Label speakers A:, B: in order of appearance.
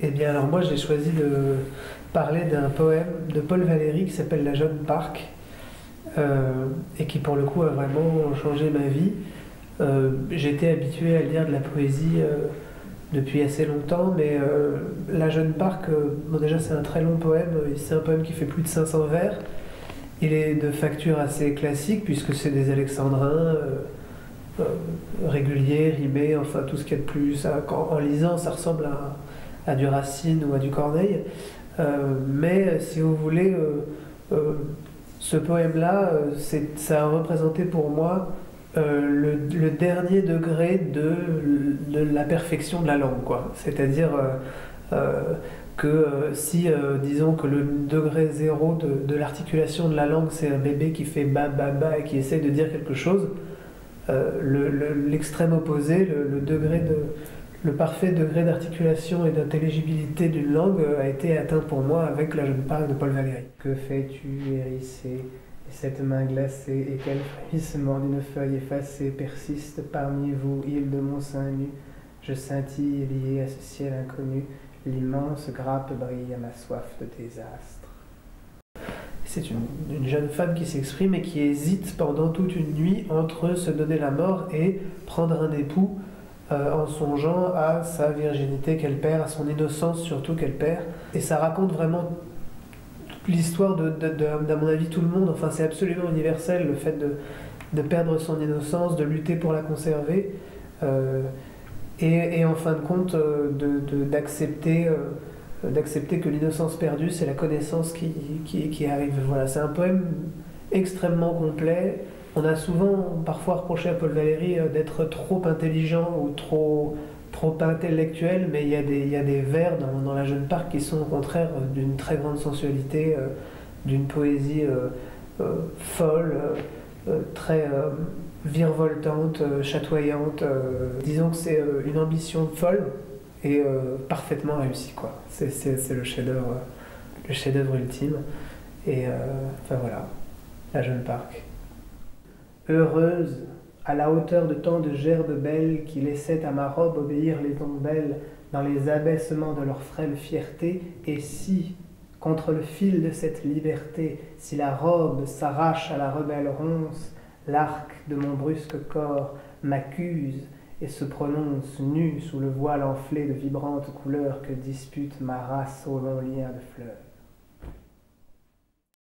A: Eh bien alors moi j'ai choisi de parler d'un poème de Paul Valéry qui s'appelle La Jeune Parc et qui pour le coup a vraiment changé ma vie. J'étais habitué à lire de la poésie depuis assez longtemps, mais La Jeune Parc, bon déjà c'est un très long poème, c'est un poème qui fait plus de 500 vers. Il est de facture assez classique puisque c'est des alexandrins euh, réguliers, rimés, enfin tout ce qu'il y a de plus. En lisant ça ressemble à du Racine ou à du Corneille. Mais si vous voulez, euh, ce poème-là, ça a représenté pour moi le dernier degré de la perfection de la langue, quoi. C'est-à-dire que si, disons que le degré zéro de l'articulation de la langue, c'est un bébé qui fait ba ba ba et qui essaie de dire quelque chose, l'extrême opposé, le parfait degré d'articulation et d'intelligibilité d'une langue a été atteint pour moi avec La Jeune Parc de Paul Valéry. Que fais-tu, hérissé, et cette main glacée, et quel frémissement d'une feuille effacée persiste parmi vous, île de mon sein nu. Je scintille lié à ce ciel inconnu, l'immense grappe brille à ma soif de désastre. C'est une jeune femme qui s'exprime et qui hésite pendant toute une nuit entre se donner la mort et prendre un époux en songeant à sa virginité qu'elle perd, à son innocence surtout qu'elle perd. Et ça raconte vraiment l'histoire d'à mon avis, tout le monde. Enfin, c'est absolument universel, le fait de perdre son innocence, de lutter pour la conserver. Et en fin de compte, d'accepter que l'innocence perdue, c'est la connaissance qui arrive. Voilà, c'est un poème extrêmement complet. On a souvent, parfois, reproché à Paul Valéry d'être trop intelligent ou trop intellectuel, mais il y a des vers dans La Jeune Parc qui sont au contraire d'une très grande sensualité, d'une poésie folle, très virevoltante, chatoyante. Disons que c'est une ambition folle et parfaitement réussie, quoi. C'est le chef-d'œuvre ultime. Et enfin voilà, La Jeune Parc. Heureuse, à la hauteur de tant de gerbes belles qui laissaient à ma robe obéir les tombelles dans les abaissements de leur frêle fierté, et si, contre le fil de cette liberté, si la robe s'arrache à la rebelle ronce, l'arc de mon brusque corps m'accuse et se prononce nu sous le voile enflé de vibrantes couleurs que dispute ma race au long lien de fleurs.